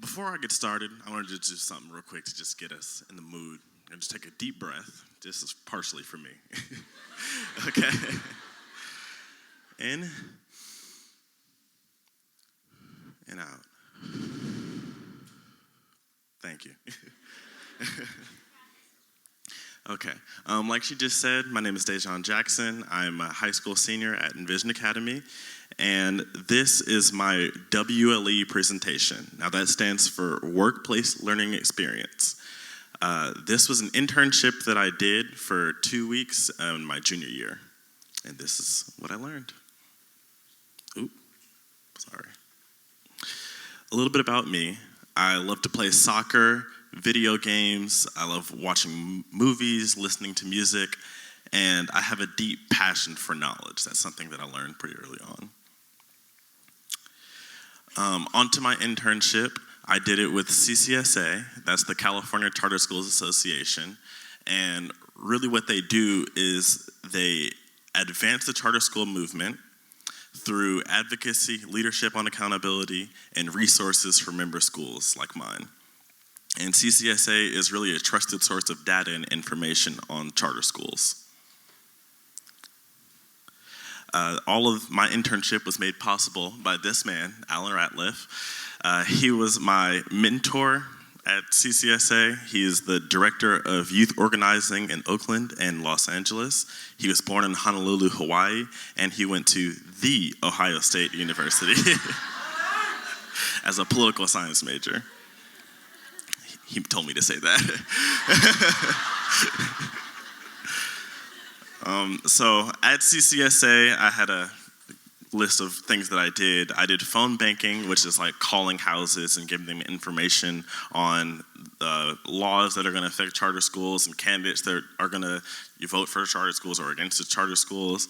Before I get started, I wanted to do something real quick to just get us in the mood. And just take a deep breath. This is partially for me. Okay. In and out. Thank you. Okay. Like she just said, my name is Dejan Jackson. I'm a high school senior at Envision Academy, and this is my WLE presentation. Now that stands for Workplace Learning Experience. This was an internship that I did for 2 weeks in my junior year, and this is what I learned. Oop, sorry. A little bit about me. I love to play soccer, video games. I love watching movies, listening to music, and I have a deep passion for knowledge. That's something that I learned pretty early on. Onto my internship, I did it with CCSA. That's the California Charter Schools Association, and really what they do is they advance the charter school movement through advocacy, leadership on accountability, and resources for member schools like mine. And CCSA is really a trusted source of data and information on charter schools. All of my internship was made possible by this man, Alan Ratliff. He was my mentor at CCSA. He is the director of youth organizing in Oakland and Los Angeles. He was born in Honolulu, Hawaii, and he went to the Ohio State University as a political science major. He told me to say that. So at CCSA, I had a list of things that I did. I did phone banking, which is like calling houses and giving them information on laws that are going to affect charter schools and candidates that are going to vote for charter schools or against the charter schools.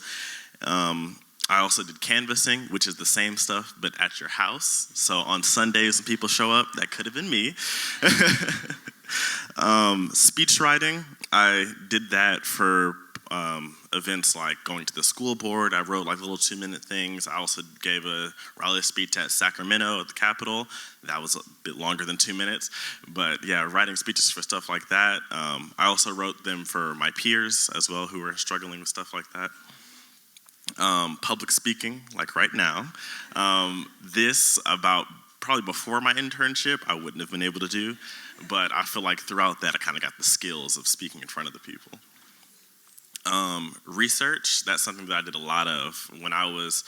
I also did canvassing, which is the same stuff, but at your house. So on Sundays when people show up, that could have been me. Speech writing, I did that for events like going to the school board. I wrote like little 2-minute things. I also gave a rally speech at Sacramento at the Capitol. That was a bit longer than 2 minutes. But yeah, writing speeches for stuff like that. I also wrote them for my peers as well who were struggling with stuff like that. Public speaking, like right now. This, about probably before my internship, I wouldn't have been able to do, but I feel like throughout that, I kind of got the skills of speaking in front of the people. Research, that's something that I did a lot of when I was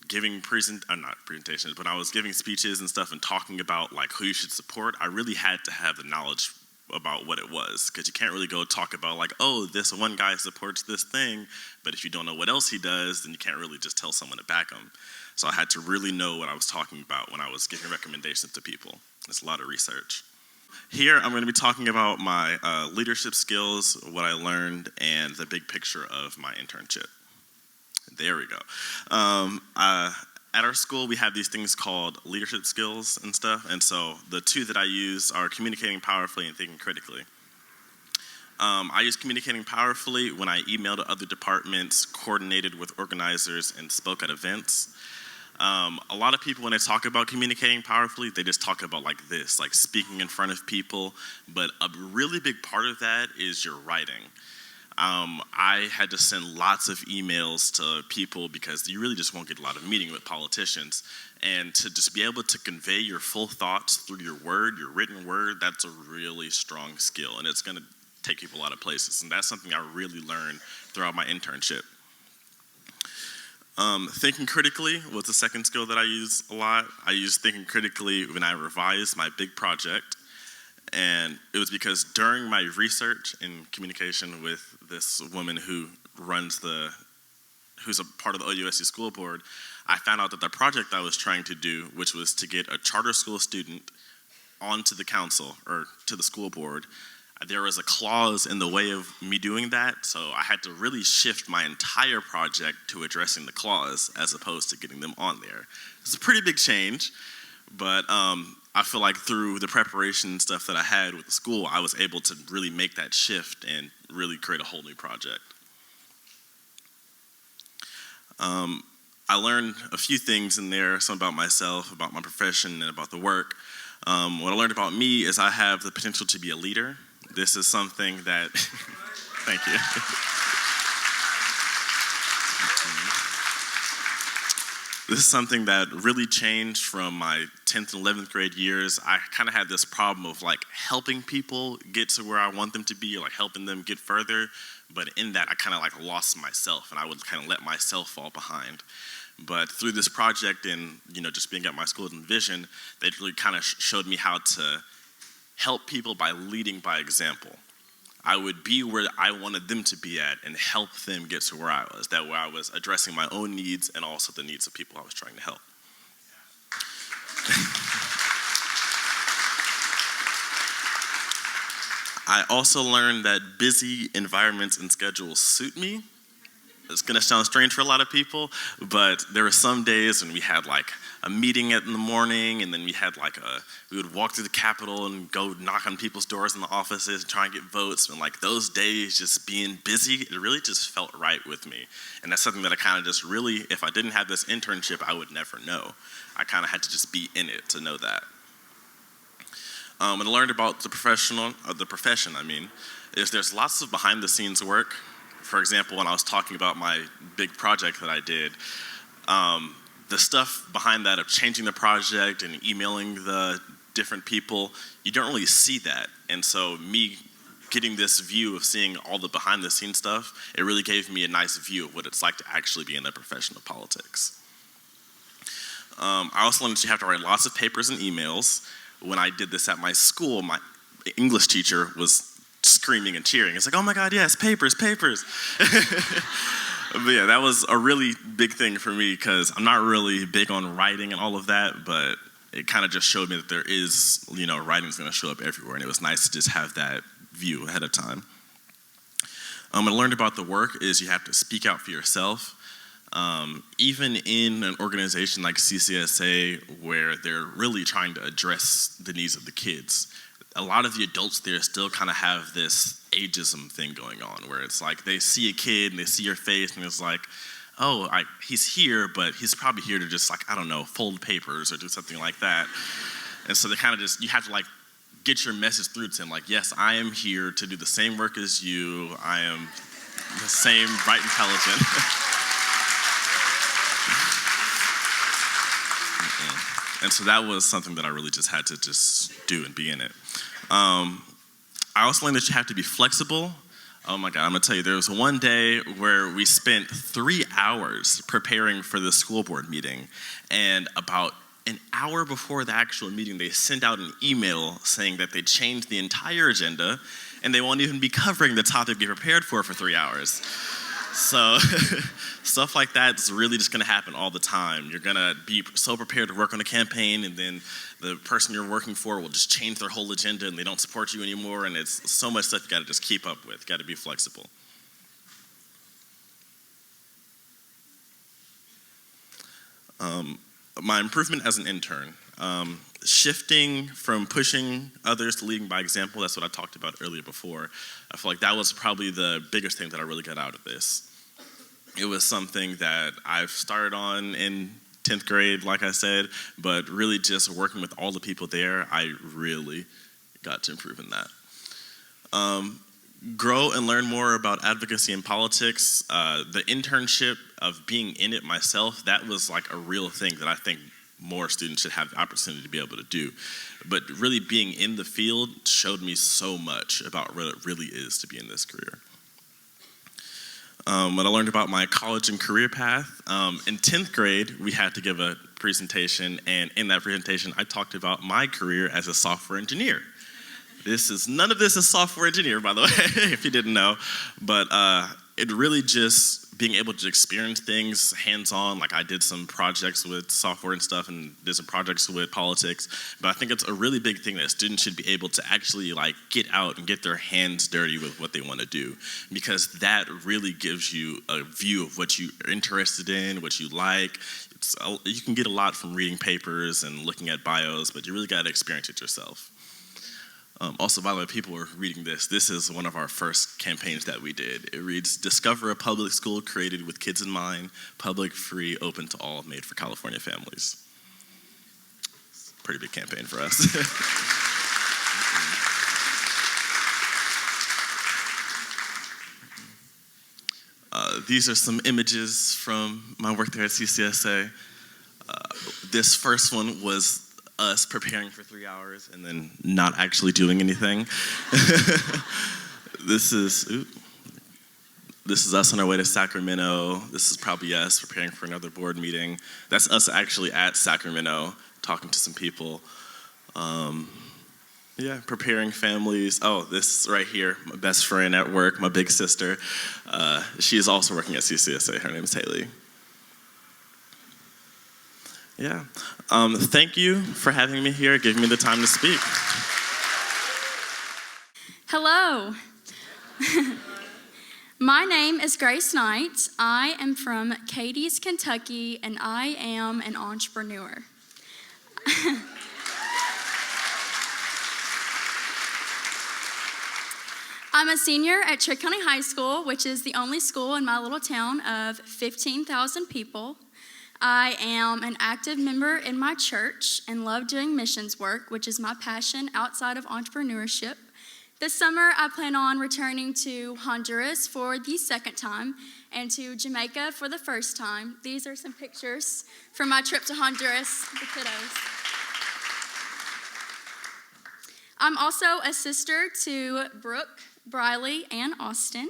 giving not presentations, but I was giving speeches and stuff and talking about like who you should support. I really had to have the knowledge about what it was, because you can't really go talk about like, oh, this one guy supports this thing, but if you don't know what else he does, then you can't really just tell someone to back him. So I had to really know what I was talking about when I was giving recommendations to people. It's a lot of research. Here, I'm going to be talking about my leadership skills, what I learned, and the big picture of my internship. There we go. At our school, we have these things called leadership skills and stuff, and so the two that I use are communicating powerfully and thinking critically. I use communicating powerfully when I emailed to other departments, coordinated with organizers, and spoke at events. A lot of people, when they talk about communicating powerfully, they just talk about like this, like speaking in front of people, but a really big part of that is your writing. I had to send lots of emails to people because you really just won't get a lot of meeting with politicians. And to just be able to convey your full thoughts through your written word, that's a really strong skill. And it's going to take people a lot of places. And that's something I really learned throughout my internship. Thinking critically was the second skill that I use a lot. I used thinking critically when I revised my big project. And it was because during my research and communication with this woman who's a part of the OUSC school board, I found out that the project I was trying to do, which was to get a charter school student onto the council or to the school board, there was a clause in the way of me doing that, so I had to really shift my entire project to addressing the clause as opposed to getting them on there. It's a pretty big change, but I feel like through the preparation stuff that I had with the school, I was able to really make that shift and really create a whole new project. I learned a few things in there, some about myself, about my profession, and about the work. What I learned about me is I have the potential to be a leader. This is something that, thank you. This is something that really changed from my 10th and 11th grade years. I kind of had this problem of like helping people get to where I want them to be, or like helping them get further. But in that, I kind of like lost myself, and I would kind of let myself fall behind. But through this project and, just being at my school and vision, they really kind of showed me how to help people by leading by example. I would be where I wanted them to be at and help them get to where I was. That way I was addressing my own needs and also the needs of people I was trying to help. I also learned that busy environments and schedules suit me. It's gonna sound strange for a lot of people, but there were some days when we had like a meeting in the morning, and then we had we would walk through the Capitol and go knock on people's doors in the offices and try and get votes. And like those days just being busy, it really just felt right with me. And that's something that I kind of just really, if I didn't have this internship, I would never know. I kind of had to just be in it to know that. And I learned about the profession, is there's lots of behind the scenes work. For example, when I was talking about my big project that I did, the stuff behind that of changing the project and emailing the different people, you don't really see that. And so me getting this view of seeing all the behind the scenes stuff, it really gave me a nice view of what it's like to actually be in the profession of politics. I also learned that you have to write lots of papers and emails. When I did this at my school, my English teacher was screaming and cheering. It's like, oh my God, yes, papers. But yeah, that was a really big thing for me because I'm not really big on writing and all of that, but it kind of just showed me that there is, writing's gonna show up everywhere, and it was nice to just have that view ahead of time. What I learned about the work is you have to speak out for yourself. Even in an organization like CCSA, where they're really trying to address the needs of the kids, a lot of the adults there still kind of have this ageism thing going on, where it's like they see a kid and they see your face and it's like, oh, he's here, but he's probably here to just fold papers or do something like that. And so they kind of you have to get your message through to him, like, yes, I am here to do the same work as you. I am the same, bright, intelligent. And so that was something that I really just had to just do and be in it. I also learned that you have to be flexible. Oh my God, I'm gonna tell you, there was one day where we spent 3 hours preparing for the school board meeting, and about an hour before the actual meeting, they sent out an email saying that they changed the entire agenda and they won't even be covering the topic we prepared for 3 hours. So stuff like that's really just gonna happen all the time. You're gonna be so prepared to work on a campaign, and then the person you're working for will just change their whole agenda and they don't support you anymore, and it's so much stuff you gotta just keep up with. You gotta be flexible. My improvement as an intern. Shifting from pushing others to leading by example, that's what I talked about earlier before. I feel like that was probably the biggest thing that I really got out of this. It was something that I've started on in 10th grade, like I said, but really just working with all the people there, I really got to improve in that. Grow and learn more about advocacy and politics. The internship of being in it myself, that was like a real thing that I think more students should have the opportunity to be able to do. But really being in the field showed me so much about what it really is to be in this career. What I learned about my college and career path. In 10th grade, we had to give a presentation, and in that presentation, I talked about my career as a software engineer. None of this is software engineer, by the way, if you didn't know, but it really just being able to experience things hands-on, like I did some projects with software and stuff and did some projects with politics, but I think it's a really big thing that students should be able to actually get out and get their hands dirty with what they want to do, because that really gives you a view of what you're interested in, what you like. You can get a lot from reading papers and looking at bios, but you really got to experience it yourself. Also, by the way, people are reading this. This is one of our first campaigns that we did. It reads, "Discover a public school created with kids in mind, public, free, open to all, made for California families." It's a pretty big campaign for us. These are some images from my work there at CCSA. This first one was us preparing for 3 hours and then not actually doing anything. This is us on our way to Sacramento. This is probably us preparing for another board meeting. That's us actually at Sacramento talking to some people. Preparing families. Oh, this right here, my best friend at work, my big sister. She is also working at CCSA. Her name is Haley. Yeah. Thank you for having me here, giving me the time to speak. Hello. My name is Grace Knight. I am from Cadiz, Kentucky, and I am an entrepreneur. I'm a senior at Trick County High School, which is the only school in my little town of 15,000 people. I am an active member in my church and love doing missions work, which is my passion outside of entrepreneurship. This summer, I plan on returning to Honduras for the second time and to Jamaica for the first time. These are some pictures from my trip to Honduras, the kiddos. I'm also a sister to Brooke, Briley, and Austin.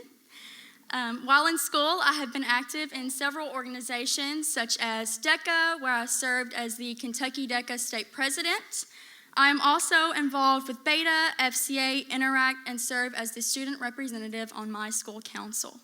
While in school, I have been active in several organizations such as DECA, where I served as the Kentucky DECA State President. I am also involved with Beta, FCA, Interact, and serve as the student representative on my school council.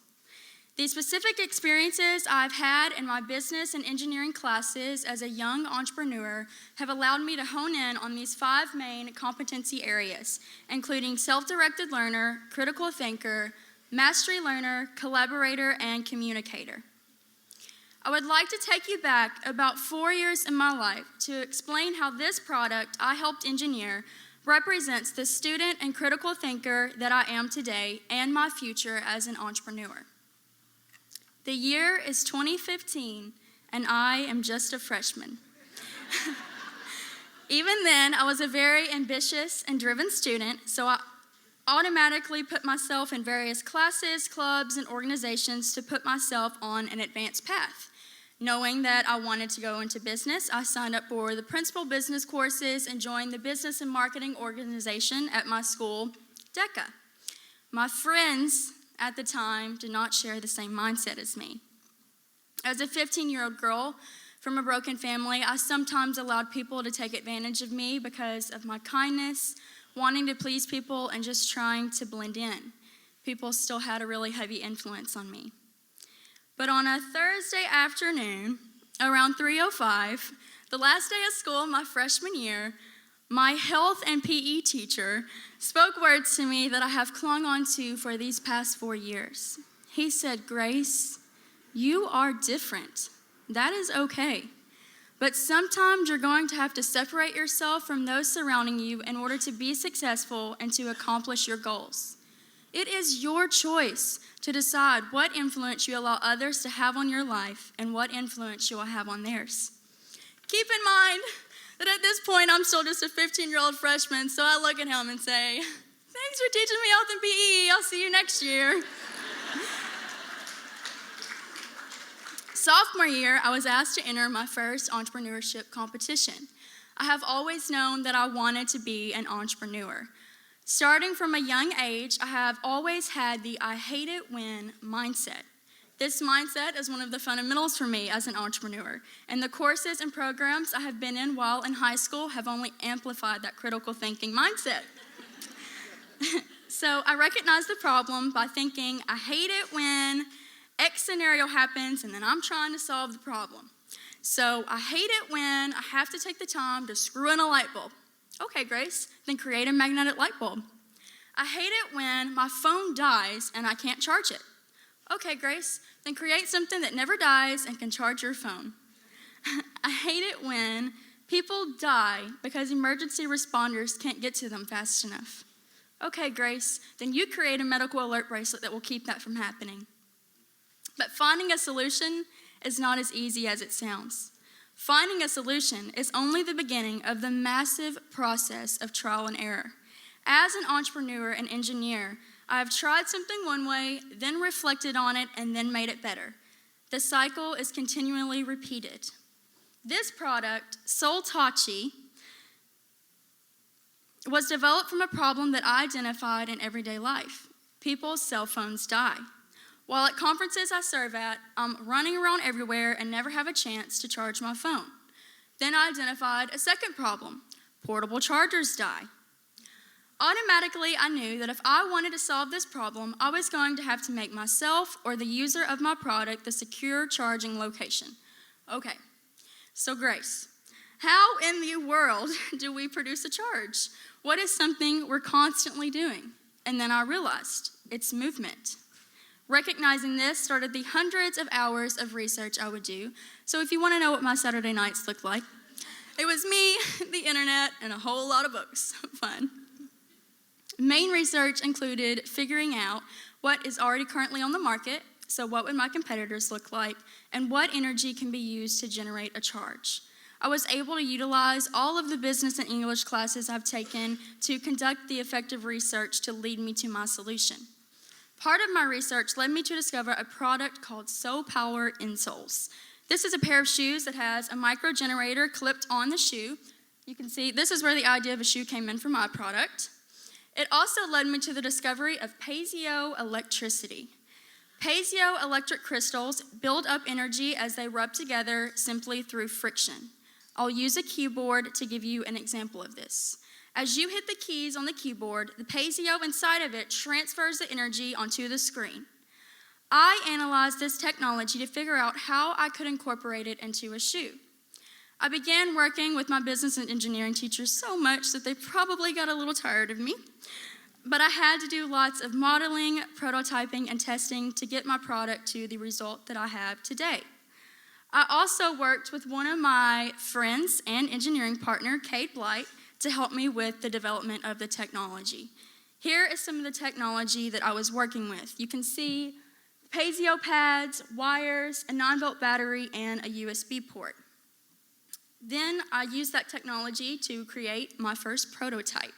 The specific experiences I've had in my business and engineering classes as a young entrepreneur have allowed me to hone in on these 5 main competency areas, including self-directed learner, critical thinker, mastery learner, collaborator, and communicator. I would like to take you back about 4 years in my life to explain how this product I helped engineer represents the student and critical thinker that I am today and my future as an entrepreneur. The year is 2015, and I am just a freshman. Even then, I was a very ambitious and driven student, so I automatically put myself in various classes, clubs, and organizations to put myself on an advanced path. Knowing that I wanted to go into business, I signed up for the principal business courses and joined the business and marketing organization at my school, DECA. My friends at the time did not share the same mindset as me. As a 15-year-old girl from a broken family, I sometimes allowed people to take advantage of me because of my kindness, wanting to please people, and just trying to blend in. People still had a really heavy influence on me. But on a Thursday afternoon, around 3:05, the last day of school my freshman year, my health and PE teacher spoke words to me that I have clung on to for these past 4 years. He said, "Grace, you are different. That is okay. But sometimes you're going to have to separate yourself from those surrounding you in order to be successful and to accomplish your goals. It is your choice to decide what influence you allow others to have on your life and what influence you will have on theirs." Keep in mind that at this point, I'm still just a 15-year-old freshman, so I look at him and say, "Thanks for teaching me health and PE. I'll see you next year." Sophomore year, I was asked to enter my first entrepreneurship competition. I have always known that I wanted to be an entrepreneur. Starting from a young age, I have always had the "I hate it when" mindset. This mindset is one of the fundamentals for me as an entrepreneur, and the courses and programs I have been in while in high school have only amplified that critical thinking mindset. So I recognized the problem by thinking, I hate it when X scenario happens and then I'm trying to solve the problem. So I hate it when I have to take the time to screw in a light bulb. Okay, Grace, then create a magnetic light bulb. I hate it when my phone dies and I can't charge it. Okay, Grace, then create something that never dies and can charge your phone. I hate it when people die because emergency responders can't get to them fast enough. Okay, Grace, then you create a medical alert bracelet that will keep that from happening. But finding a solution is not as easy as it sounds. Finding a solution is only the beginning of the massive process of trial and error. As an entrepreneur and engineer, I have tried something one way, then reflected on it, and then made it better. The cycle is continually repeated. This product, SYL, was developed from a problem that I identified in everyday life. People's cell phones die. While at conferences I serve at, I'm running around everywhere and never have a chance to charge my phone. Then I identified a second problem. Portable chargers die. Automatically, I knew that if I wanted to solve this problem, I was going to have to make myself or the user of my product the secure charging location. Okay, so Grace, how in the world do we produce a charge? What is something we're constantly doing? And then I realized it's movement. Recognizing this started the hundreds of hours of research I would do. So if you want to know what my Saturday nights looked like, it was me, the internet, and a whole lot of books. Fun. Main research included figuring out what is already currently on the market, so what would my competitors look like, and what energy can be used to generate a charge. I was able to utilize all of the business and English classes I've taken to conduct the effective research to lead me to my solution. Part of my research led me to discover a product called SYL Power insoles. This is a pair of shoes that has a micro generator clipped on the shoe. You can see this is where the idea of a shoe came in for my product. It also led me to the discovery of piezoelectricity. Piezoelectric crystals build up energy as they rub together simply through friction. I'll use a keyboard to give you an example of this. As you hit the keys on the keyboard, the piezo inside of it transfers the energy onto the screen. I analyzed this technology to figure out how I could incorporate it into a shoe. I began working with my business and engineering teachers so much that they probably got a little tired of me. But I had to do lots of modeling, prototyping, and testing to get my product to the result that I have today. I also worked with one of my friends and engineering partner, Kate Blight, to help me with the development of the technology. Here is some of the technology that I was working with. You can see piezo pads, wires, a 9-volt battery, and a USB port. Then I used that technology to create my first prototype.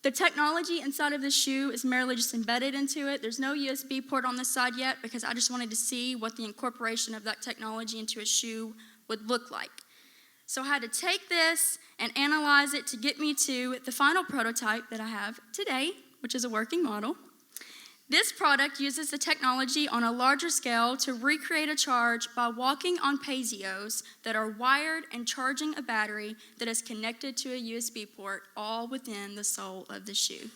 The technology inside of the shoe is merely just embedded into it. There's no USB port on this side yet because I just wanted to see what the incorporation of that technology into a shoe would look like. So I had to take this and analyze it to get me to the final prototype that I have today, which is a working model. This product uses the technology on a larger scale to recreate a charge by walking on piezos that are wired and charging a battery that is connected to a USB port, all within the sole of the shoe.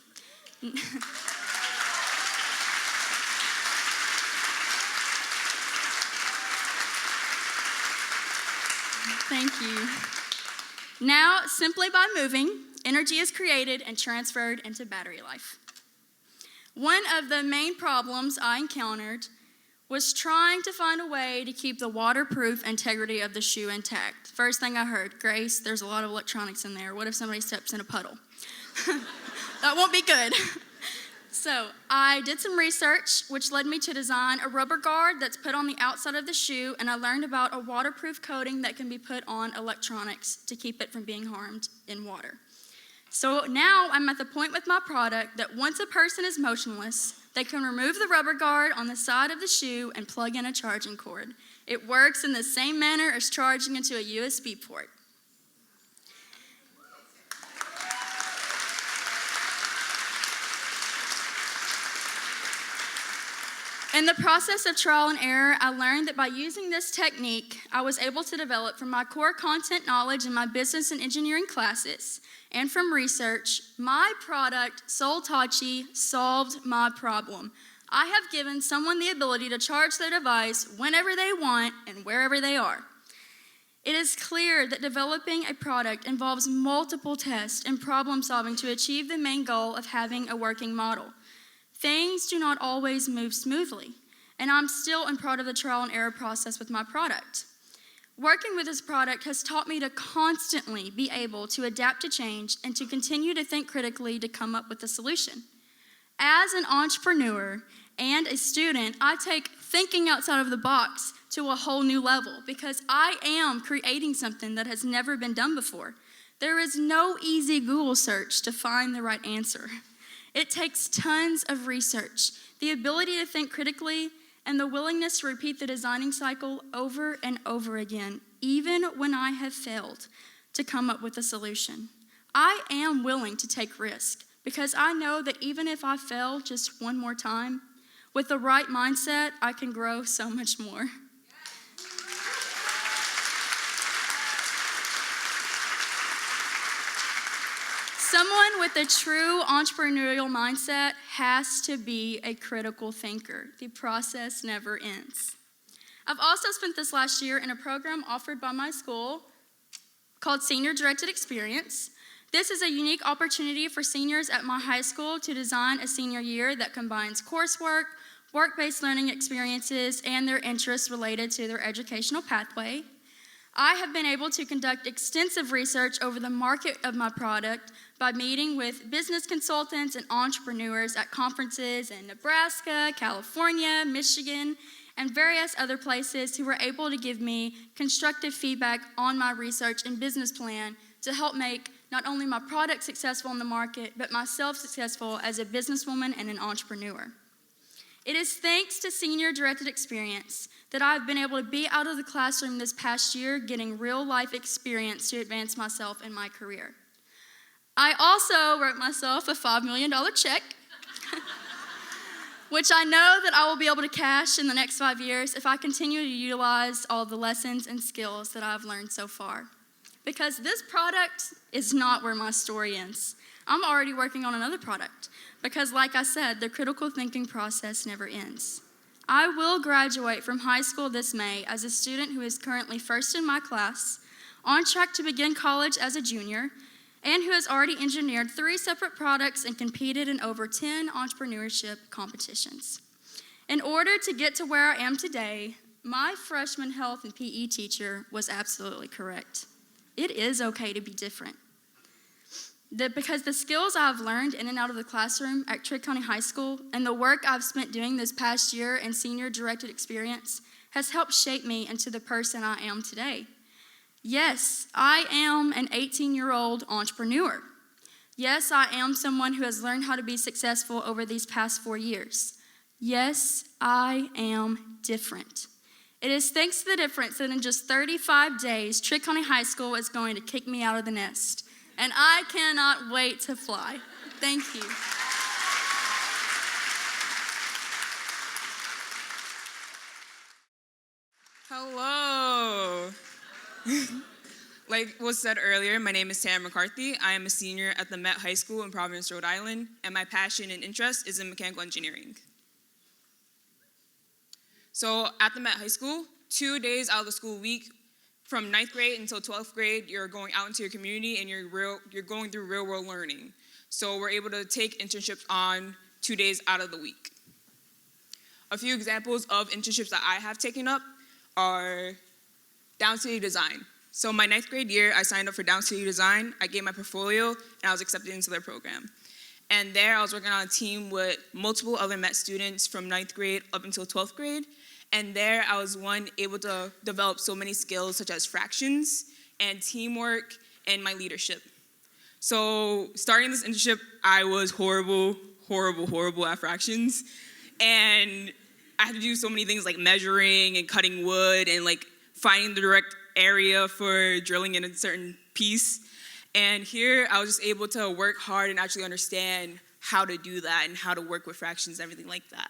Thank you. Now, simply by moving, energy is created and transferred into battery life. One of the main problems I encountered was trying to find a way to keep the waterproof integrity of the shoe intact. First thing I heard, Grace, there's a lot of electronics in there. What if somebody steps in a puddle? That won't be good. So I did some research, which led me to design a rubber guard that's put on the outside of the shoe, and I learned about a waterproof coating that can be put on electronics to keep it from being harmed in water. So now I'm at the point with my product that once a person is motionless, they can remove the rubber guard on the side of the shoe and plug in a charging cord. It works in the same manner as charging into a USB port. In the process of trial and error, I learned that by using this technique, I was able to develop from my core content knowledge in my business and engineering classes and from research, my product, SYL solved my problem. I have given someone the ability to charge their device whenever they want and wherever they are. It is clear that developing a product involves multiple tests and problem solving to achieve the main goal of having a working model. Things do not always move smoothly, and I'm still in part of the trial and error process with my product. Working with this product has taught me to constantly be able to adapt to change and to continue to think critically to come up with a solution. As an entrepreneur and a student, I take thinking outside of the box to a whole new level because I am creating something that has never been done before. There is no easy Google search to find the right answer. It takes tons of research, the ability to think critically, and the willingness to repeat the designing cycle over and over again, even when I have failed to come up with a solution. I am willing to take risk because I know that even if I fail just one more time, with the right mindset, I can grow so much more. Someone with a true entrepreneurial mindset has to be a critical thinker. The process never ends. I've also spent this last year in a program offered by my school called Senior Directed Experience. This is a unique opportunity for seniors at my high school to design a senior year that combines coursework, work-based learning experiences, and their interests related to their educational pathway. I have been able to conduct extensive research over the market of my product by meeting with business consultants and entrepreneurs at conferences in Nebraska, California, Michigan, and various other places who were able to give me constructive feedback on my research and business plan to help make not only my product successful in the market, but myself successful as a businesswoman and an entrepreneur. It is thanks to Senior Directed Experience that I've been able to be out of the classroom this past year getting real-life experience to advance myself in my career. I also wrote myself a $5 million check, which I know that I will be able to cash in the next 5 years if I continue to utilize all the lessons and skills that I've learned so far. Because this product is not where my story ends. I'm already working on another product because, like I said, the critical thinking process never ends. I will graduate from high school this May as a student who is currently first in my class, on track to begin college as a junior, and who has already engineered 3 separate products and competed in over 10 entrepreneurship competitions. In order to get to where I am today, my freshman health and PE teacher was absolutely correct. It is okay to be different. Because the skills I've learned in and out of the classroom at Trigg County High School and the work I've spent doing this past year in Senior Directed Experience has helped shape me into the person I am today. Yes, I am an 18-year-old entrepreneur. Yes, I am someone who has learned how to be successful over these past 4 years. Yes, I am different. It is thanks to the difference that in just 35 days, Trigg County High School is going to kick me out of the nest. And I cannot wait to fly. Thank you. Hello. Like was said earlier, my name is Sam McCarthy. I am a senior at the Met High School in Providence, Rhode Island, and my passion and interest is in mechanical engineering. So at the Met High School, 2 days out of the school week, from 9th grade until 12th grade, you're going out into your community and you're going through real world learning. So we're able to take internships on 2 days out of the week. A few examples of internships that I have taken up are Down City Design. So my 9th grade year, I signed up for Down City Design. I gave my portfolio and I was accepted into their program. And there I was working on a team with multiple other Met students from 9th grade up until 12th grade. And there I was able to develop so many skills such as fractions and teamwork and my leadership. So starting this internship, I was horrible at fractions. And I had to do so many things like measuring and cutting wood and like finding the direct area for drilling in a certain piece. And here I was just able to work hard and actually understand how to do that and how to work with fractions and everything like that.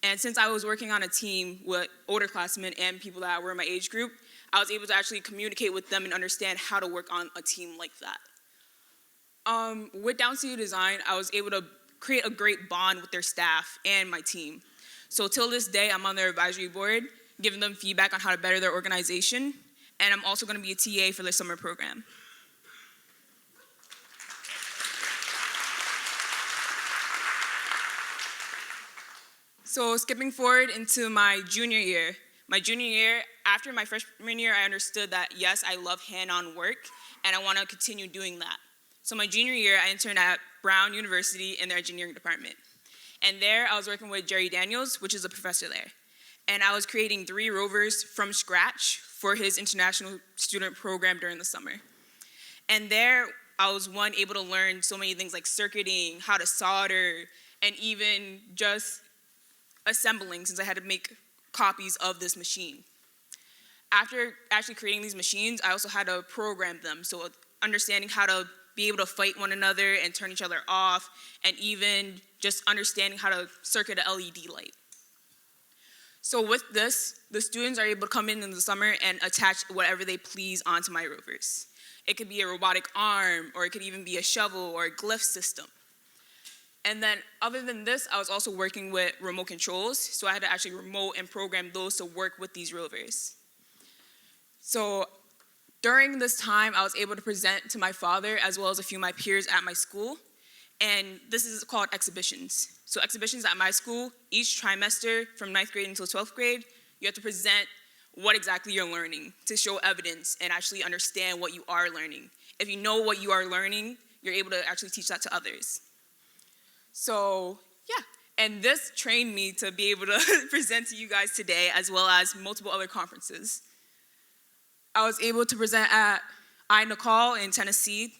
And since I was working on a team with older classmen and people that were in my age group, I was able to actually communicate with them and understand how to work on a team like that. With Down City Design, I was able to create a great bond with their staff and my team. So till this day, I'm on their advisory board, giving them feedback on how to better their organization, and I'm also going to be a TA for their summer program. So skipping forward into my junior year, My junior year, after my freshman year, I understood that, yes, I love hand-on work, and I want to continue doing that. So my junior year, I interned at Brown University in their engineering department. And there, I was working with Jerry Daniels, which is a professor there. And I was creating 3 rovers from scratch for his international student program during the summer. And there, I was, able to learn so many things like circuiting, how to solder, and even just assembling, since I had to make copies of this machine. After actually creating these machines, I also had to program them, so understanding how to be able to fight one another and turn each other off, and even just understanding how to circuit an LED light. So with this, the students are able to come in the summer and attach whatever they please onto my rovers. It could be a robotic arm, or it could even be a shovel or a glyph system. And then other than this, I was also working with remote controls, so I had to actually remote and program those to work with these rovers. So during this time, I was able to present to my father as well as a few of my peers at my school, and this is called exhibitions. So exhibitions at my school, each trimester from 9th grade until 12th grade, you have to present what exactly you're learning to show evidence and actually understand what you are learning. If you know what you are learning, you're able to actually teach that to others. So, yeah, and this trained me to be able to present to you guys today, as well as multiple other conferences. I was able to present at iNecall in Tennessee.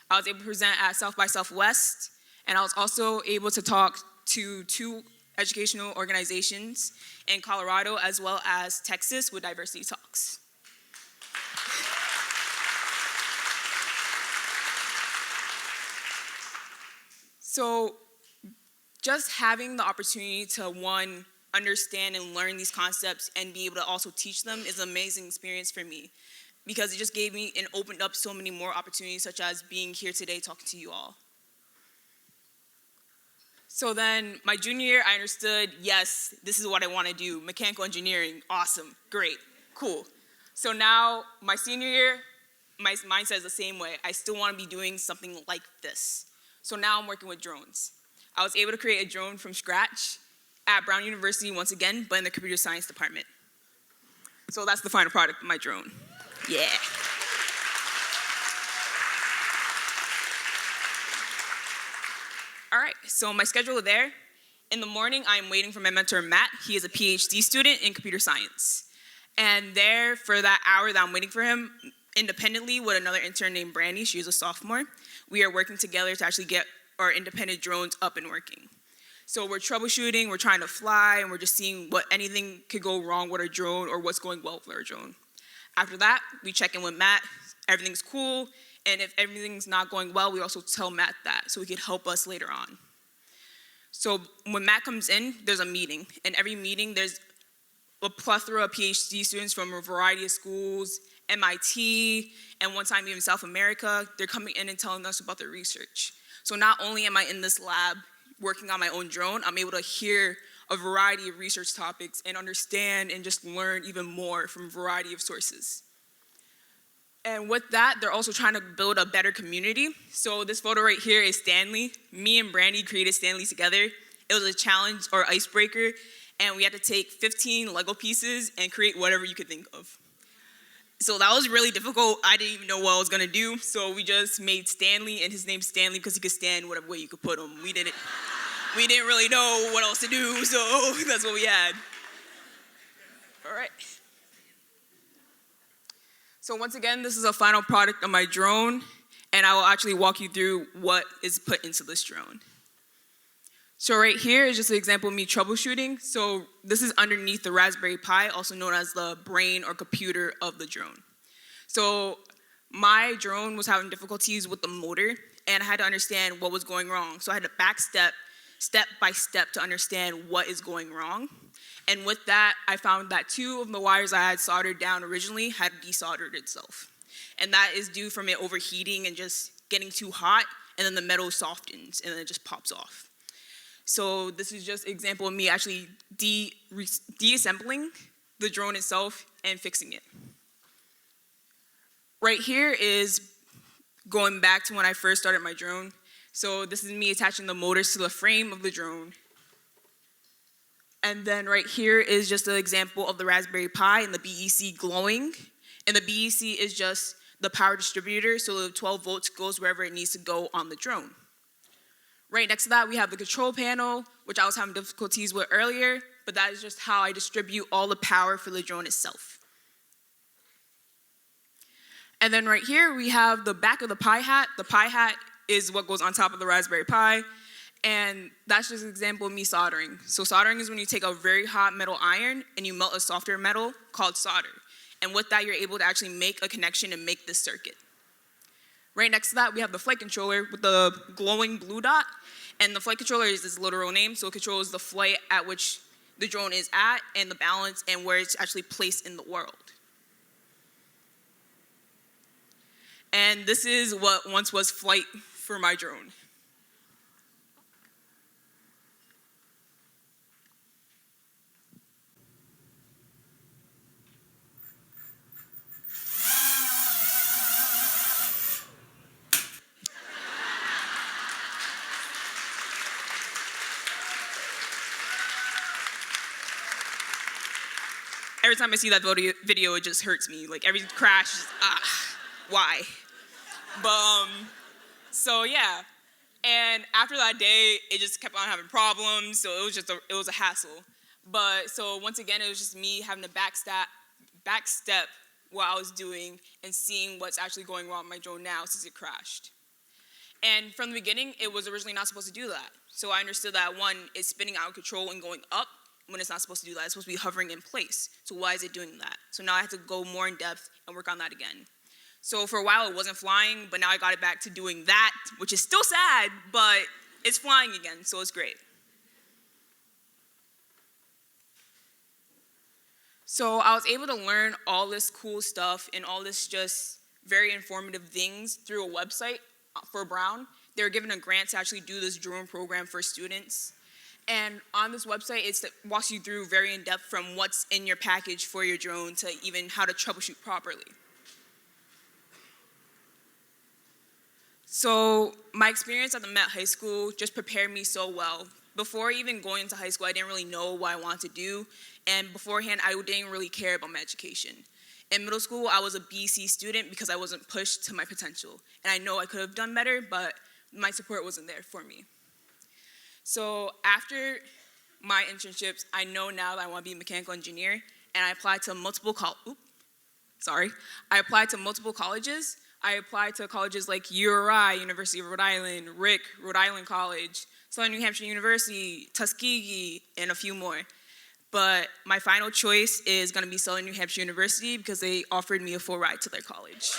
I was able to present at South by Southwest, and I was also able to talk to 2 educational organizations in Colorado as well as Texas with diversity talks. So just having the opportunity to, 1, understand and learn these concepts and be able to also teach them is an amazing experience for me, because it just gave me and opened up so many more opportunities, such as being here today talking to you all. So then my junior year, I understood, yes, this is what I want to do. Mechanical engineering, awesome, great, cool. So now my senior year, my mindset is the same way. I still want to be doing something like this. So now I'm working with drones. I was able to create a drone from scratch at Brown University once again, but in the computer science department. So that's the final product of my drone. Yeah. All right, so my schedule there. In the morning, I am waiting for my mentor, Matt. He is a PhD student in computer science. And there, for that hour that I'm waiting for him, independently with another intern named Brandy, she's a sophomore, we are working together to actually get our independent drones up and working. So we're troubleshooting, we're trying to fly, and we're just seeing what anything could go wrong with our drone or what's going well with our drone. After that, we check in with Matt, everything's cool, and if everything's not going well, we also tell Matt that so he can help us later on. So when Matt comes in, there's a meeting, and every meeting there's a plethora of PhD students from a variety of schools, MIT, and one time even South America. They're coming in and telling us about their research. So not only am I in this lab working on my own drone, I'm able to hear a variety of research topics and understand and just learn even more from a variety of sources. And with that, they're also trying to build a better community. So this photo right here is Stanley. Me and Brandy created Stanley together. It was a challenge or icebreaker, and we had to take 15 Lego pieces and create whatever you could think of. So that was really difficult. I didn't even know what I was gonna do, so we just made Stanley, and his name's Stanley because he could stand whatever way you could put him. We didn't really know what else to do, so that's what we had. All right. So once again, this is a final product of my drone, and I will actually walk you through what is put into this drone. So right here is just an example of me troubleshooting. So this is underneath the Raspberry Pi, also known as the brain or computer of the drone. So my drone was having difficulties with the motor, and I had to understand what was going wrong. So I had to back step by step to understand what is going wrong. And with that, I found that 2 of the wires I had soldered down originally had desoldered itself. And that is due from it overheating and just getting too hot, and then the metal softens, and then it just pops off. So this is just an example of me actually deassembling the drone itself and fixing it. Right here is going back to when I first started my drone. So this is me attaching the motors to the frame of the drone. And then right here is just an example of the Raspberry Pi and the BEC glowing. And the BEC is just the power distributor, so the 12 volts goes wherever it needs to go on the drone. Right next to that, we have the control panel, which I was having difficulties with earlier, but that is just how I distribute all the power for the drone itself. And then right here, we have the back of the Pi hat. The Pi hat is what goes on top of the Raspberry Pi, and that's just an example of me soldering. So soldering is when you take a very hot metal iron and you melt a softer metal called solder. And with that, you're able to actually make a connection and make this circuit. Right next to that, we have the flight controller with the glowing blue dot. And the flight controller is its literal name, so it controls the flight at which the drone is at and the balance and where it's actually placed in the world. And this is what once was flight for my drone. Every time I see that video, it just hurts me. Like every crash, why? But so yeah. And after that day, it just kept on having problems. So it was a hassle. But so once again, it was just me having to backstep what I was doing and seeing what's actually going wrong with my drone now since it crashed. And from the beginning, it was originally not supposed to do that. So I understood that one, it's spinning out of control and going up when it's not supposed to do that. It's supposed to be hovering in place. So why is it doing that? So now I have to go more in depth and work on that again. So for a while it wasn't flying, but now I got it back to doing that, which is still sad, but it's flying again, so it's great. So I was able to learn all this cool stuff and all this just very informative things through a website for Brown. They were given a grant to actually do this drone program for students. And on this website, it walks you through very in-depth from what's in your package for your drone to even how to troubleshoot properly. So my experience at the Met High School just prepared me so well. Before even going into high school, I didn't really know what I wanted to do. And beforehand, I didn't really care about my education. In middle school, I was a BC student because I wasn't pushed to my potential. And I know I could have done better, but my support wasn't there for me. So after my internships, I know now that I want to be a mechanical engineer, and I applied to multiple colleges. I applied to colleges like URI, University of Rhode Island, RIC, Rhode Island College, Southern New Hampshire University, Tuskegee, and a few more. But my final choice is going to be Southern New Hampshire University because they offered me a full ride to their college.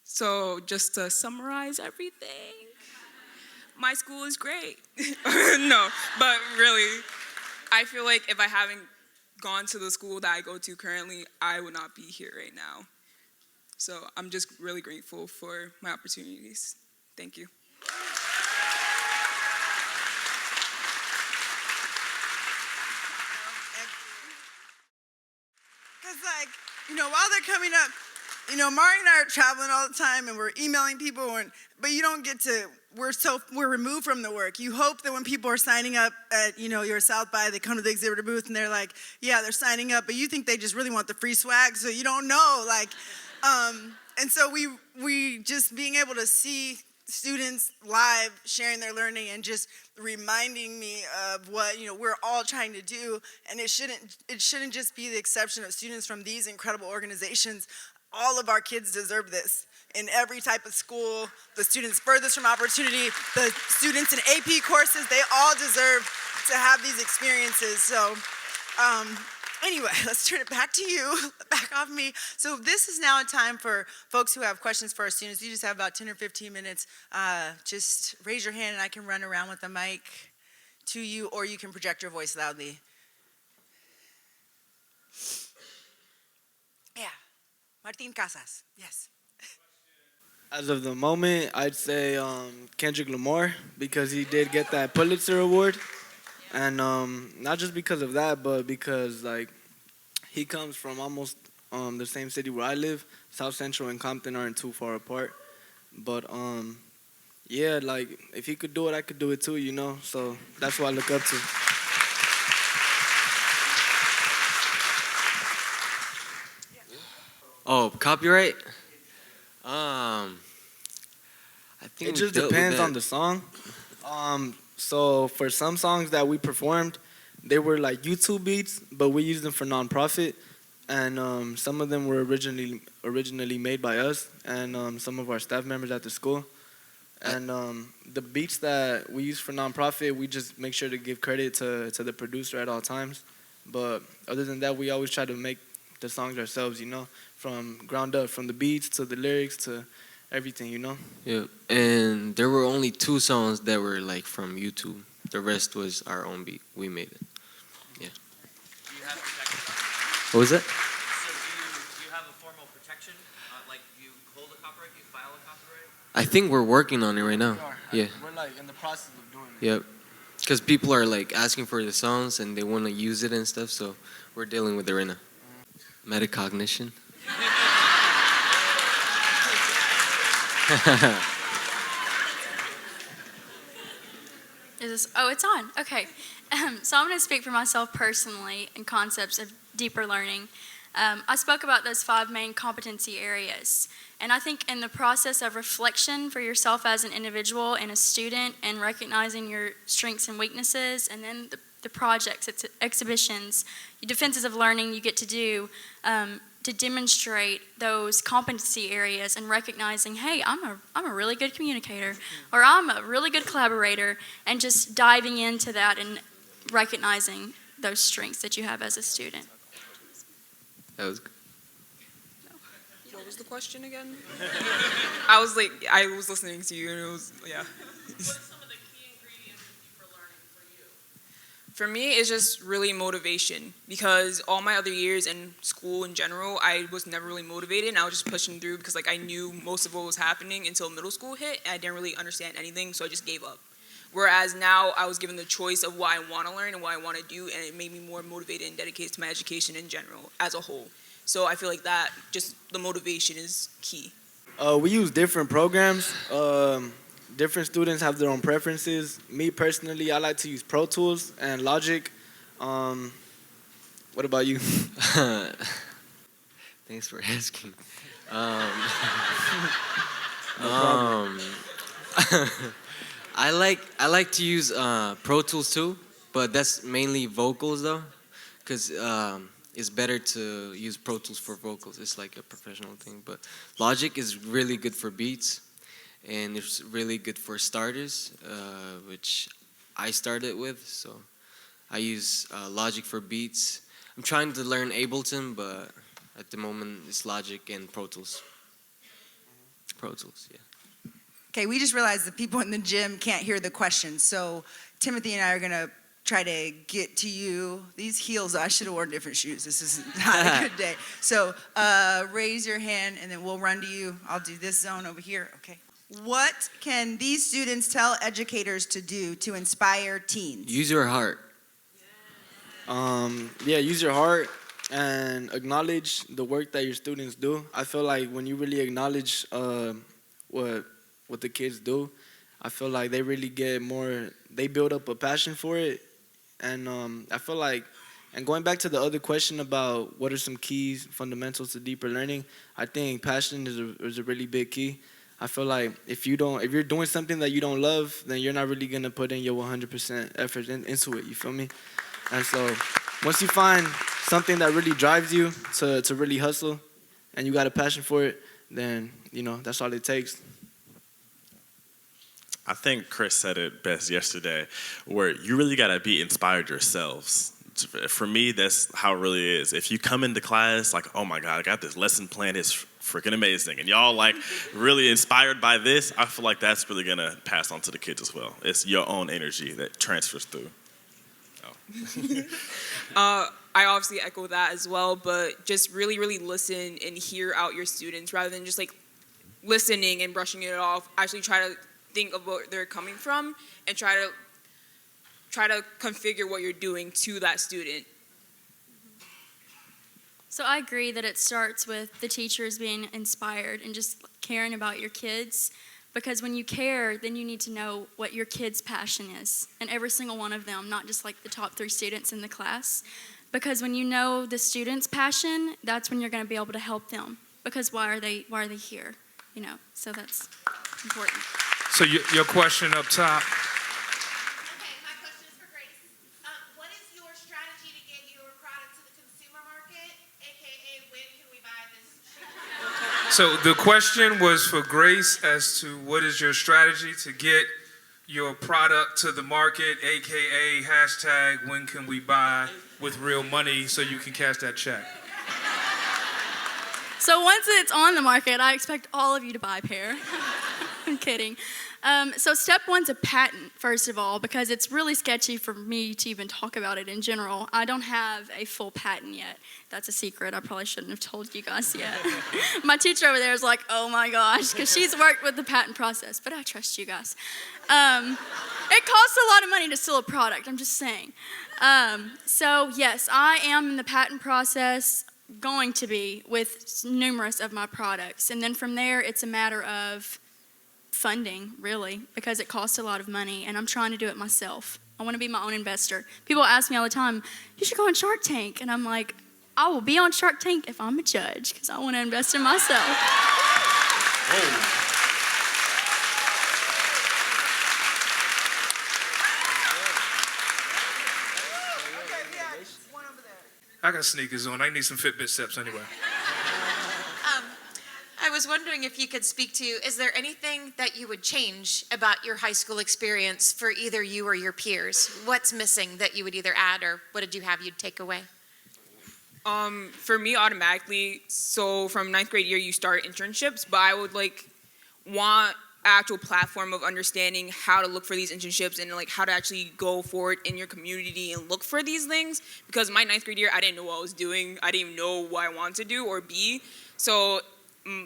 So just to summarize everything, my school is great. No, but really, I feel like if I haven't gone to the school that I go to currently, I would not be here right now. So I'm just really grateful for my opportunities. Thank you. Because while they're coming up, Mari and I are traveling all the time and we're emailing people, but you don't get to, we're removed from the work. You hope that when people are signing up at, your South by, they come to the exhibitor booth and they're like, yeah, they're signing up, but you think they just really want the free swag, so you don't know, and so we just being able to see students live sharing their learning and just reminding me of what we're all trying to do, and it shouldn't just be the exception of students from these incredible organizations. All of our kids deserve this. In every type of school, the students furthest from opportunity, the students in AP courses, they all deserve to have these experiences. So anyway, let's turn it back to you, back off me. So this is now a time for folks who have questions for our students. You just have about 10 or 15 minutes. Just raise your hand and I can run around with the mic to you, or you can project your voice loudly. Yeah. Martin Casas, yes. As of the moment, I'd say Kendrick Lamar, because he did get that Pulitzer Award. And not just because of that, but because he comes from almost the same city where I live. South Central and Compton aren't too far apart. But yeah, like if he could do it, I could do it too, you know. So that's what I look up to. Oh, copyright? I think It just depends on the song. So for some songs that we performed, they were like YouTube beats, but we used them for nonprofit, and some of them were originally made by us and some of our staff members at the school. And the beats that we use for nonprofit, we just make sure to give credit to the producer at all times. But other than that, we always try to make the songs ourselves, you know, from ground up, from the beats to the lyrics to everything, you know. Yeah, and there were only 2 songs that were like from YouTube. The rest was our own beat. We made it. Yeah. Do you have protection? What was that? So do you have a formal protection? Like you hold a copyright, you file a copyright? I think we're working on it right now. Yeah. We're like in the process of doing it. Yep. Because people are like asking for the songs and they want to use it and stuff, so we're dealing with it right now. Metacognition. It's on. Okay. So I'm going to speak for myself personally in concepts of deeper learning. I spoke about those 5 main competency areas. And I think in the process of reflection for yourself as an individual and a student and recognizing your strengths and weaknesses, and then the projects, exhibitions, defenses of learning you get to do to demonstrate those competency areas and recognizing, hey, I'm a really good communicator or I'm a really good collaborator, and just diving into that and recognizing those strengths that you have as a student. That was good. What was the question again? I was listening to you, and it was, yeah. What's some of the key ingredients of deeper learning for you? For me, it's just really motivation, because all my other years in school in general, I was never really motivated, and I was just pushing through because like I knew most of what was happening until middle school hit, and I didn't really understand anything, so I just gave up. Whereas now I was given the choice of what I want to learn and what I want to do, and it made me more motivated and dedicated to my education in general as a whole. So I feel like that, just the motivation is key. We use different programs. Different students have their own preferences. Me personally, I like to use Pro Tools and Logic. What about you? Thanks for asking. I like to use Pro Tools too, but that's mainly vocals though, because it's better to use Pro Tools for vocals. It's like a professional thing, but Logic is really good for beats, and it's really good for starters, which I started with. So I use Logic for beats. I'm trying to learn Ableton, but at the moment it's Logic and Pro Tools. Pro Tools, yeah. Okay, we just realized the people in the gym can't hear the questions, so Timothy and I are gonna try to get to you. These heels, I should have worn different shoes. This is not a good day. So raise your hand and then we'll run to you. I'll do this zone over here, okay? What can these students tell educators to do to inspire teens? Use your heart. Yeah, use your heart and acknowledge the work that your students do. I feel like when you really acknowledge what the kids do, I feel like they really get more, they build up a passion for it. And I feel like, and going back to the other question about what are some keys, fundamentals to deeper learning, I think passion is a really big key. I feel like if you're doing something that you don't love, then you're not really gonna put in your 100% effort into it, you feel me? And so once you find something that really drives you to really hustle and you got a passion for it, then, you know, that's all it takes. I think Chris said it best yesterday, where you really got to be inspired yourselves. For me, that's how it really is. If you come into class like, oh my God, I got this lesson plan, it's freaking amazing, and y'all like really inspired by this, I feel like that's really gonna pass on to the kids as well. It's your own energy that transfers through. I obviously echo that as well, but just really, really listen and hear out your students rather than just like listening and brushing it off. Actually try to think of where they're coming from and try to configure what you're doing to that student. So I agree that it starts with the teachers being inspired and just caring about your kids, because when you care, then you need to know what your kids' passion is, and every single one of them, not just like the top 3 students in the class. Because when you know the students' passion, that's when you're going to be able to help them. Because why are they here? You know, so that's important. So your question up top. Okay, my question is for Grace. What is your strategy to get your product to the consumer market, aka when can we buy this? So the question was for Grace as to what is your strategy to get your product to the market, aka hashtag when can we buy, with real money so you can cash that check. So once it's on the market, I expect all of you to buy a pair. I'm kidding. So step 1's a patent, first of all, because it's really sketchy for me to even talk about it in general. I don't have a full patent yet. That's a secret. I probably shouldn't have told you guys yet. My teacher over there is like, oh my gosh, because she's worked with the patent process, but I trust you guys. It costs a lot of money to steal a product, I'm just saying. So yes, I am in the patent process, going to be, with numerous of my products. And then from there, it's a matter of funding, really, because it costs a lot of money, and I'm trying to do it myself. I want to be my own investor. People ask me all the time, you should go on Shark Tank. And I'm like, I will be on Shark Tank if I'm a judge, because I want to invest in myself. Whoa. I got sneakers on. I need some Fitbit steps anyway. I was wondering if you could speak to, is there anything that you would change about your high school experience for either you or your peers? What's missing that you would either add, or what did you have you'd take away? For me, automatically, so from 9th grade year, you start internships, but I would want actual platform of understanding how to look for these internships and how to actually go forward in your community and look for these things. Because my 9th grade year, I didn't know what I was doing. I didn't even know what I wanted to do or be. So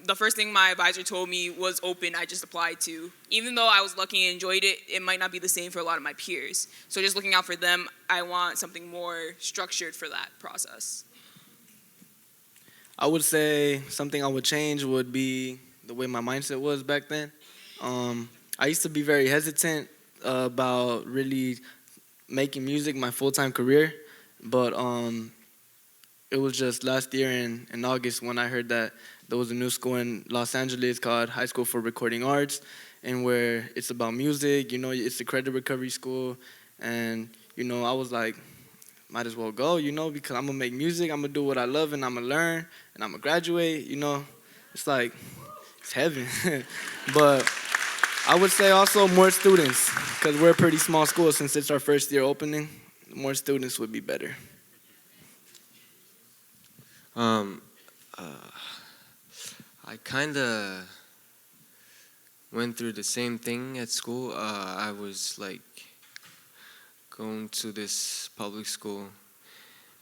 the first thing my advisor told me was open. I just applied to. Even though I was lucky and enjoyed it, it might not be the same for a lot of my peers. So just looking out for them, I want something more structured for that process. I would say something I would change would be the way my mindset was back then. I used to be very hesitant about really making music my full-time career, but it was just last year in August when I heard that there was a new school in Los Angeles called High School for Recording Arts, and where it's about music, it's a credit recovery school, and, I was like, might as well go, because I'm going to make music, I'm going to do what I love, and I'm going to learn, and I'm going to graduate, It's like, it's heaven. But I would say also more students, because we're a pretty small school since it's our first year opening. More students would be better. I kind of went through the same thing at school. I was going to this public school,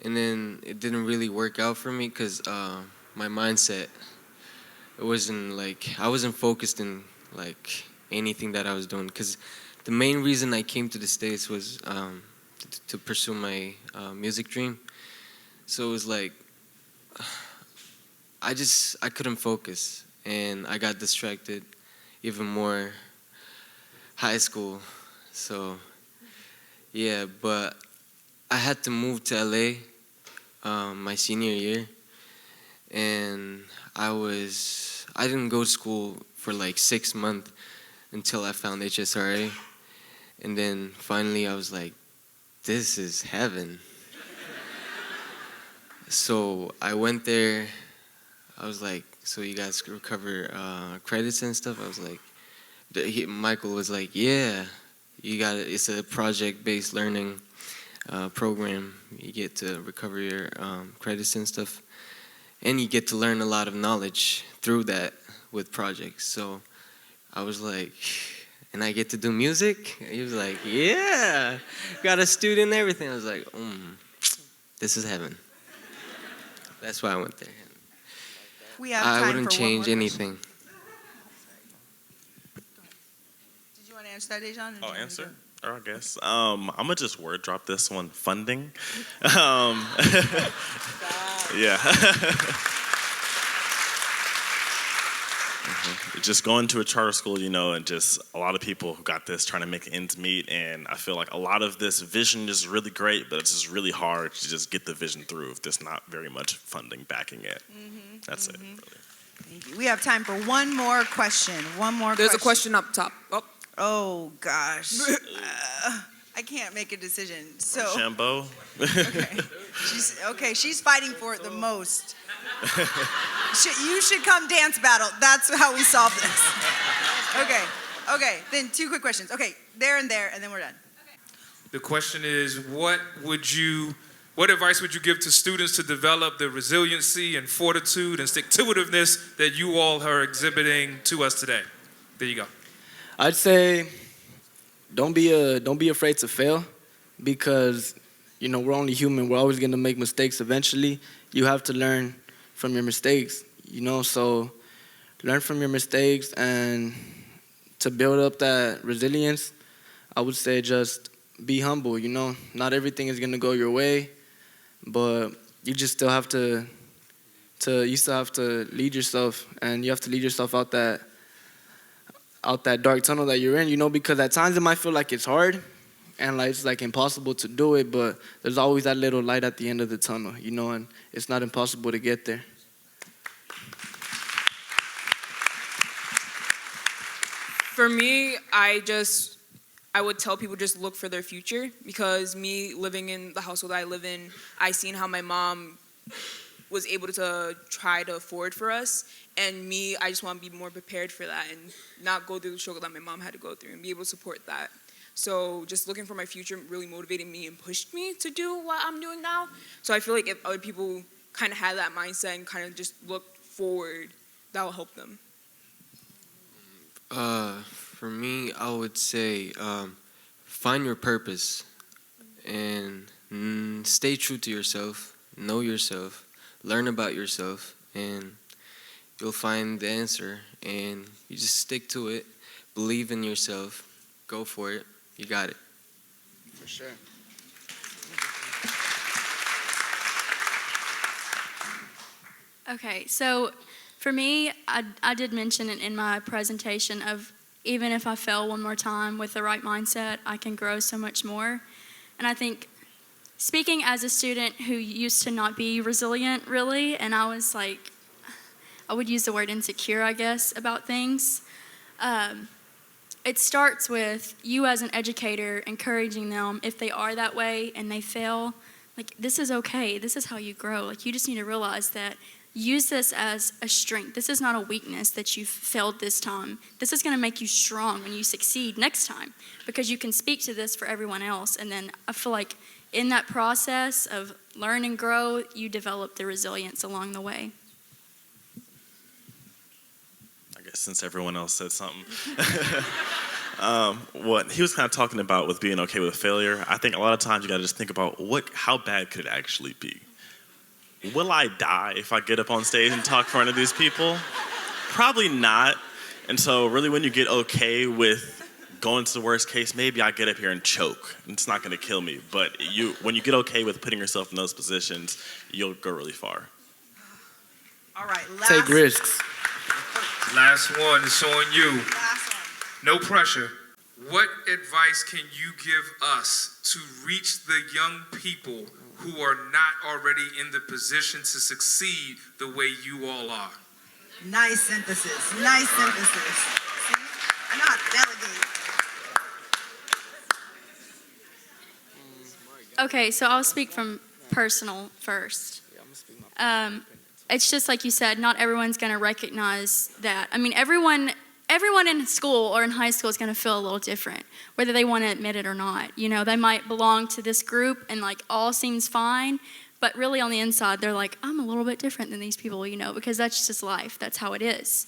and then it didn't really work out for me because my mindset, it wasn't I wasn't focused in anything that I was doing, because the main reason I came to the States was to pursue my music dream. So it was I couldn't focus, and I got distracted even more high school. So yeah, but I had to move to LA my senior year, and I didn't go to school for 6 months until I found HSRA, and then finally I was like, this is heaven. So I went there. I was like, so you guys recover credits and stuff? I was like, Michael was like, yeah, you got it. It's a project-based learning program. You get to recover your credits and stuff, and you get to learn a lot of knowledge through that with projects. So I was like, and I get to do music? He was like, yeah, got a studio and everything. I was like, this is heaven. That's why I went there. We have time I wouldn't for change one more anything. Did you want to answer that, Dejan? Oh, answer? Or I guess. I'm going to just word drop this one. Funding. Yeah. Just going to a charter school, you know, and just a lot of people who got this trying to make ends meet, and I feel like a lot of this vision is really great, but it's just really hard to just get the vision through if there's not very much funding backing it. That's it. Really. Thank you. We have time for one more question. There's a question up top. Oh gosh. I can't make a decision. So Shambo. She's fighting for it the most. You should come dance battle. That's how we solve this. Okay. Then 2 quick questions. Okay, there, and then we're done. The question is, what advice would you give to students to develop the resiliency and fortitude and stick-to-itiveness that you all are exhibiting to us today? There you go. I'd say don't be afraid to fail, because you know we're only human. We're always going to make mistakes eventually. You have to learn from your mistakes, you know, so learn from your mistakes, and to build up that resilience, I would say just be humble, you know. Not everything is going to go your way, but you just still have to lead yourself, and you have to lead yourself out that dark tunnel that you're in, you know, because at times it might feel like it's hard and like it's like impossible to do it, but there's always that little light at the end of the tunnel, you know, and it's not impossible to get there. For me, I would tell people just look for their future, because me living in the household I live in, I seen how my mom was able to try to afford for us, and me, I just want to be more prepared for that and not go through the struggle that my mom had to go through and be able to support that. So just looking for my future really motivated me and pushed me to do what I'm doing now. So I feel like if other people kind of had that mindset and kind of just look forward, that will help them. For me, I would say find your purpose and stay true to yourself, know yourself, learn about yourself, and you'll find the answer. And you just stick to it, believe in yourself, go for it, you got it. For sure. Okay, so for me, I did mention it in my presentation of even if I fail one more time with the right mindset, I can grow so much more. And I think speaking as a student who used to not be resilient really, and I was like, I would use the word insecure, I guess, about things. It starts with you as an educator encouraging them if they are that way and they fail, like this is okay, this is how you grow. Like you just need to realize that use this as a strength. This is not a weakness that you failed this time. This is going to make you strong when you succeed next time, because you can speak to this for everyone else. And then I feel like in that process of learn and grow, you develop the resilience along the way. I guess since everyone else said something. What he was kind of talking about with being okay with failure, I think a lot of times you got to just think about how bad could it actually be? Will I die if I get up on stage and talk in front of these people? Probably not. And so really when you get okay with going to the worst case, maybe I get up here and choke. It's not going to kill me. But when you get okay with putting yourself in those positions, you'll go really far. All right, take risks. Last one is on you. Last one. No pressure. What advice can you give us to reach the young people who are not already in the position to succeed the way you all are? Nice synthesis. Nice synthesis. See? I know how to delegate. Okay, so I'll speak from personal first. It's just like you said, not everyone's going to recognize that. I mean, everyone in school or in high school is going to feel a little different, whether they want to admit it or not. You know, they might belong to this group and like all seems fine, but really on the inside, they're like, I'm a little bit different than these people, you know, because that's just life. That's how it is.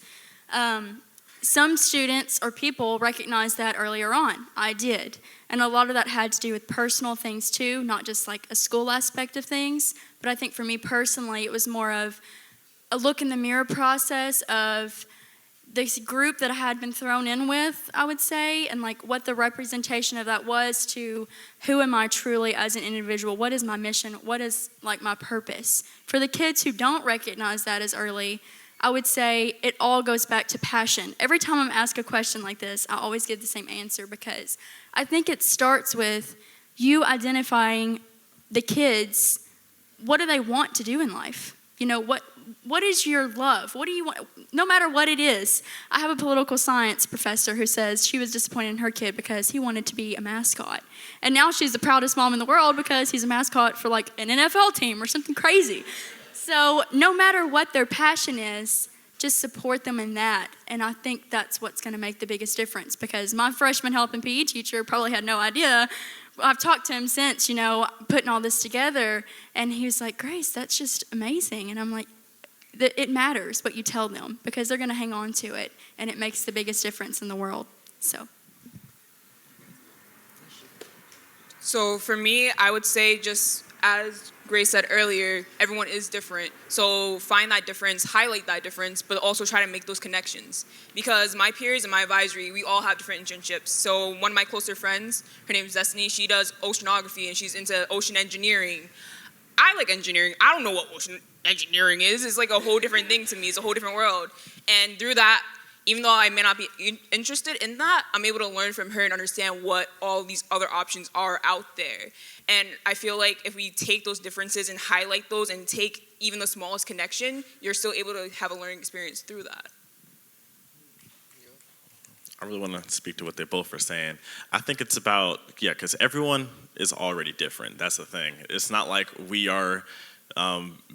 Some students or people recognize that earlier on. I did. And a lot of that had to do with personal things too, not just like a school aspect of things. But I think for me personally, it was more of a look in the mirror process of this group that I had been thrown in with, I would say, and like what the representation of that was to who am I truly as an individual? What is my mission? What is like my purpose? For the kids who don't recognize that as early, I would say it all goes back to passion. Every time I'm asked a question like this, I always give the same answer because I think it starts with you identifying the kids, what do they want to do in life? You know, what is your love? What do you want? No matter what it is. I have a political science professor who says she was disappointed in her kid because he wanted to be a mascot. And now she's the proudest mom in the world because he's a mascot for like an NFL team or something crazy. So no matter what their passion is, just support them in that. And I think that's what's going to make the biggest difference because my freshman health and PE teacher probably had no idea. I've talked to him since, you know, putting all this together. And he was like, Grace, that's just amazing. And I'm like, it matters what you tell them because they're going to hang on to it. And it makes the biggest difference in the world. So for me, I would say just as Grace said earlier, everyone is different. So find that difference, highlight that difference, but also try to make those connections. Because my peers and my advisory, we all have different internships. So one of my closer friends, her name is Destiny, she does oceanography and she's into ocean engineering. I like engineering. I don't know what ocean engineering is. It's like a whole different thing to me. It's a whole different world. And through that, even though I may not be interested in that, I'm able to learn from her and understand what all these other options are out there. And I feel like if we take those differences and highlight those and take even the smallest connection, you're still able to have a learning experience through that. I really want to speak to what they both were saying. I think it's about, because everyone is already different. That's the thing. It's not like we are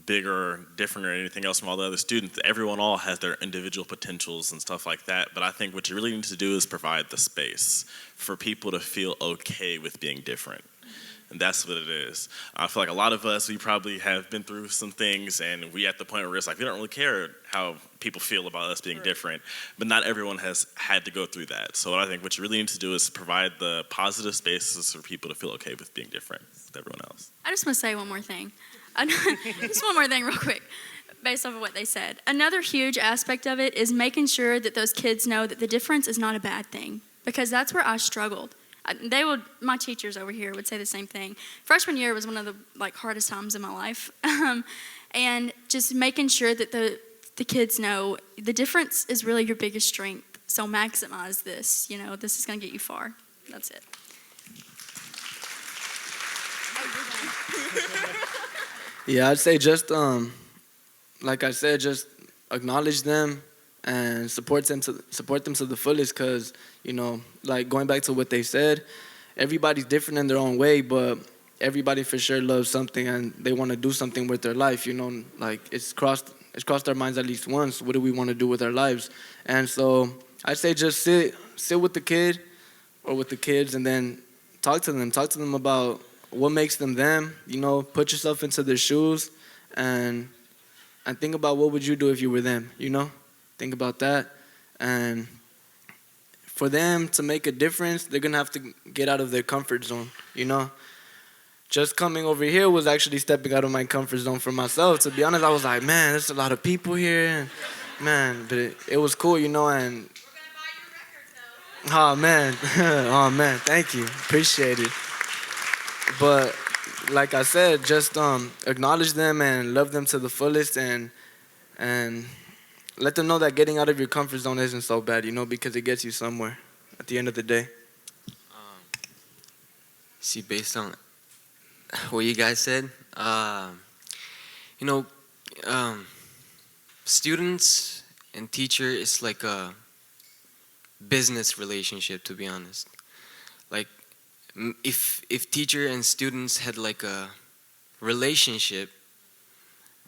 bigger or different or anything else from all the other students. Everyone all has their individual potentials and stuff like that. But I think what you really need to do is provide the space for people to feel okay with being different. And that's what it is. I feel like a lot of us, we probably have been through some things and we at the point where it's like, we don't really care how people feel about us being different, but not everyone has had to go through that. So I think what you really need to do is provide the positive spaces for people to feel okay with being different with everyone else. I just want to say one more thing. Just one more thing real quick, based off of what they said. Another huge aspect of it is making sure that those kids know that the difference is not a bad thing, because that's where I struggled. My teachers over here would say the same thing. Freshman year was one of the hardest times in my life. And just making sure that the kids know the difference is really your biggest strength. So maximize this, this is gonna get you far. That's it. Yeah, I'd say just, like I said, just acknowledge them and support them to the fullest because, like going back to what they said, everybody's different in their own way, but everybody for sure loves something and they want to do something with their life, like it's crossed our minds at least once. What do we want to do with our lives? And so I'd say just sit with the kid or with the kids and then talk to them about what makes them them, put yourself into their shoes and think about what would you do if you were them, Think about that. And for them to make a difference, they're going to have to get out of their comfort zone, Just coming over here was actually stepping out of my comfort zone for myself. To be honest, I was like, man, there's a lot of people here. And man, but it was cool, and... We're going to buy your record, though. Oh, man, thank you. Appreciate it. But like I said, just acknowledge them and love them to the fullest and let them know that getting out of your comfort zone isn't so bad, because it gets you somewhere at the end of the day. See, based on what you guys said, students and teacher is like a business relationship, to be honest. Like, if teacher and students had like a relationship,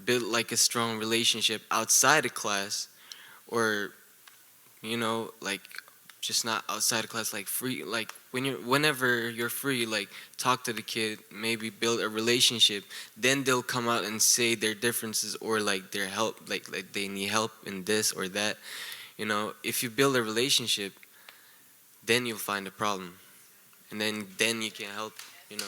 built like a strong relationship outside of class, or like just not outside of class, like free, like whenever you're free, like talk to the kid, maybe build a relationship, then they'll come out and say their differences or like their help, like they need help in this or that. If you build a relationship, then you'll find a problem. And then you can help, Give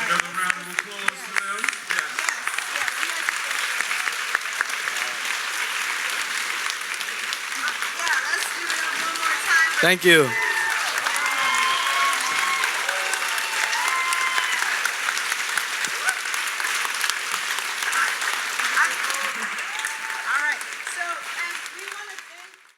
another round of applause for them. Thank you.